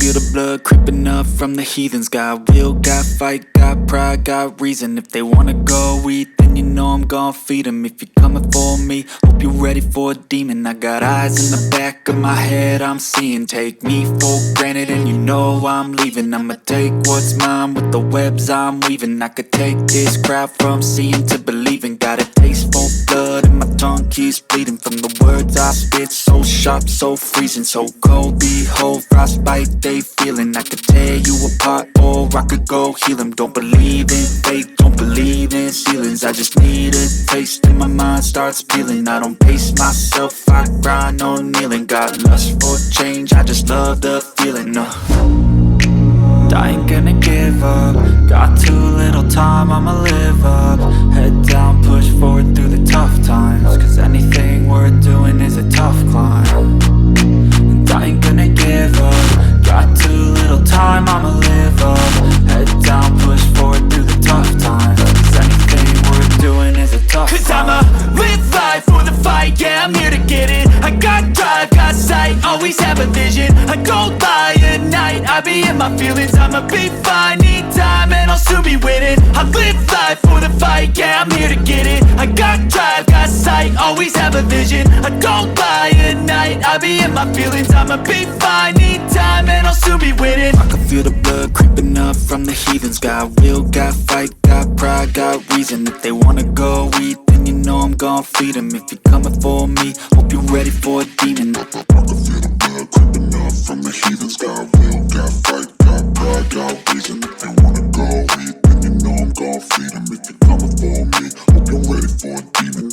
feel the blood creeping up from the heathens. Got will, got fight, got pride, got reason. If they wanna go eat, then you know I'm gon' feed them. If you're coming for me, hope you're ready for a demon. I got eyes in the back of my head, I'm seeing. Take me for granted and you know I'm leaving. I'ma take what's mine with the webs I'm weaving. I could take this crowd from seeing to believing. Got a taste for blood and my tongue keeps bleeding from the words I spit. So sharp, so freezing, so cold. Behold, frostbite they feeling. I could tear you apart or I could go heal them. Don't believe in fate, don't believe in ceilings. I just need a taste and my mind starts peeling. I don't pace myself, I grind on kneeling. Got lust for change, I just love the feeling. I ain't gonna give up. Got too little time, I'ma live up. Head down, push forward through the tough times. Cause anything worth doing is a tough climb. And I ain't gonna give up. Got too little time, I'ma live up. Head down, push forward through the tough times. Cause anything worth doing is a tough climb. Cause I'ma live life for the fight, yeah, I'm here to get it. I got drive, got sight, always have a vision. I don't lie at night, I be in my feelings. I'ma be fine, need time and I'll soon be winning. I live life for the fight, yeah, I'm here to get it. I got drive, got sight, always have a vision. I don't lie at night, I be in my feelings. I'ma be fine, need time and I'll soon be winning. I can feel the blood creeping up from the heathens. Got will, got fight, got pride, got reason. If they wanna go eat, then you know I'm gon' feed them. If you're coming for me, hope you're ready for a demon. I can feel the blood creeping up from the heathens. Got will, got fight, got pride, got reason. If they wanna go eat, then you know I'm gon' feed them. If you're coming for me, hope you're ready for a demon.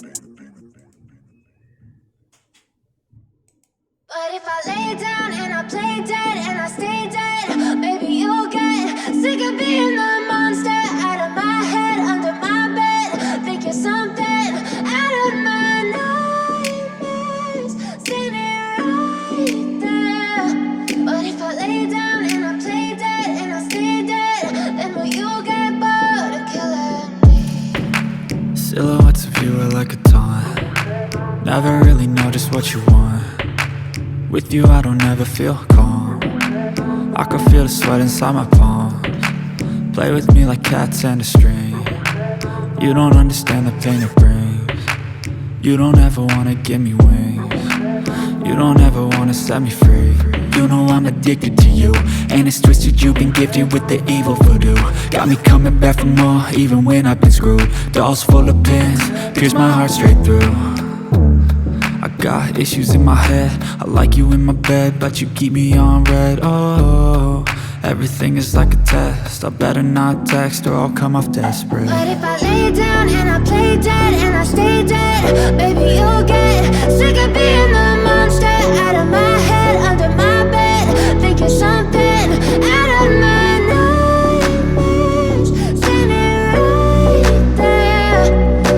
But if I lay down and I play dead and I stay dead, maybe you'll get sick of being the monster out of my head, under my bed. Think you're something out of my nightmares, standing right there. But if I lay down and I play dead and I stay dead, then will you get bored of killing me? Silhouettes of you are like a taunt. Never really know just what you want. With you I don't ever feel calm. I can feel the sweat inside my palms. Play with me like cats and a string. You don't understand the pain it brings. You don't ever wanna give me wings. You don't ever wanna set me free. You know I'm addicted to you, and it's twisted, you've been gifted with the evil voodoo. Got me coming back for more, even when I've been screwed. Dolls full of pins, pierce my heart straight through. I got issues in my head, I like you in my bed, but you keep me on red. Oh, everything is like a test. I better not text or I'll come off desperate. But if I lay down and I play dead and I stay dead, maybe you'll get sick of being the monster out of my head, under my bed. Think you're something out of my nightmares, standing right there.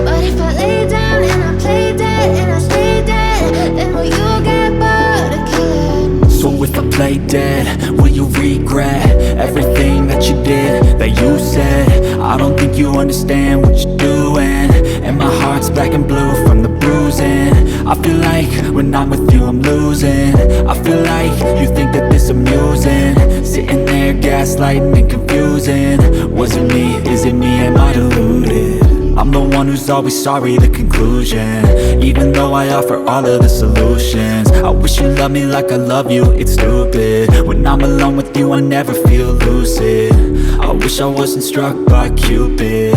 But if I lay down and I play dead and I stay dead, then will you get bored of killing me? So if I play dead, will you regret everything that you did, that you said? I don't think you understand what you're doing, and my heart's black and blue from the bruising. I feel like when I'm with you I'm losing. I feel like you think that this amusing, sitting there gaslighting and confusing. Was it me? Is it me? Am I deluded? I'm the one who's always sorry, the conclusion. Even though I offer all of the solutions, I wish you loved me like I love you, it's stupid. When I'm alone with you I never feel lucid. I wish I wasn't struck by Cupid.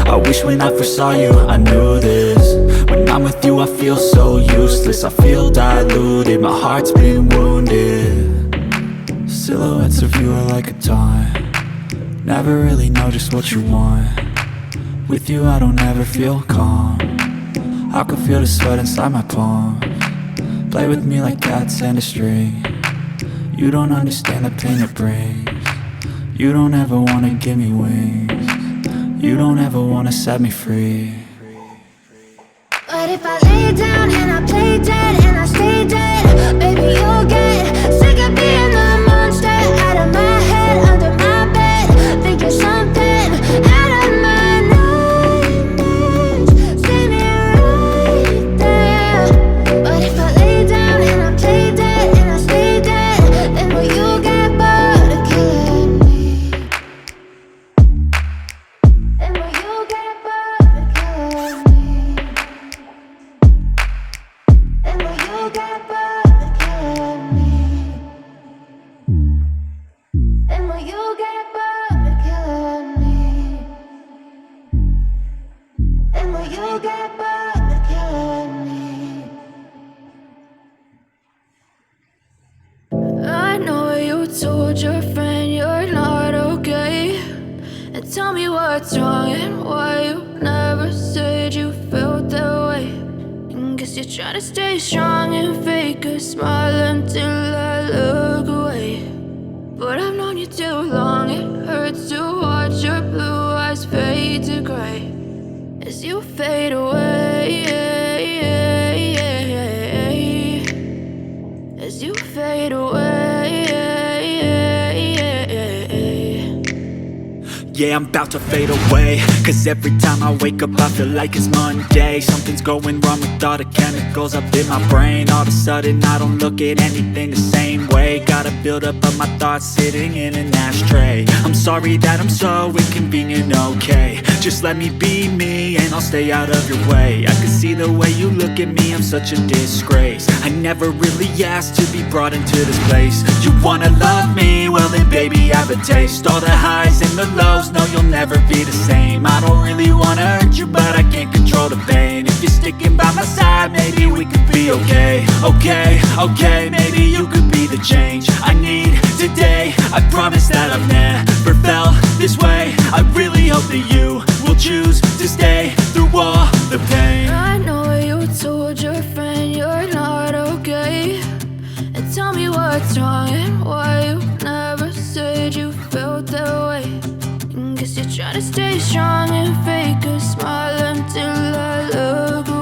I wish when I first saw you I knew this. When I'm with you I feel so useless, I feel diluted, my heart's been wounded. Silhouettes of you are like a taunt. Never really know just what you want. With you I don't ever feel calm. I can feel the sweat inside my palms. Play with me like cats and a string. You don't understand the pain it brings. You don't ever wanna give me wings. You don't ever wanna set me free. But if I lay down and I play dead and I stay dead, maybe you'll get sick of being the monster out of my head, under my bed. Think you're something out of my nightmares, standing right there. But if I lay down and I play dead and I stay dead, then will you get bored? what's wrong and why you never said you felt that way. And guess you're trying to stay strong and fake a smile until I look away. But I've known you too long, it hurts to watch your blue eyes fade to gray as you fade away, as you fade away. Yeah, I'm about to fade away, cause every time I wake up I feel like it's Monday. Something's going wrong with all the chemicals up in my brain. All of a sudden I don't look at anything the same way. Gotta build up of my thoughts sitting in an ashtray. I'm sorry that I'm so inconvenient, okay. Just let me be me and I'll stay out of your way. I can see the way you look at me, I'm such a disgrace. I never really asked to be brought into this place. You wanna love me? Well then baby I have a taste. All the highs and the lows, no you'll never be the same. I don't really wanna hurt you but I can't control the pain. If you're sticking by my side maybe we could be okay. Okay, maybe you could be the change I need today. I promise that I've never felt this way. I really hope that you will choose to stay through all the pain. I know you told your friend you're not okay, and tell me what's wrong and why you never said you felt that way. And guess you're trying to stay strong and fake a smile until I look away.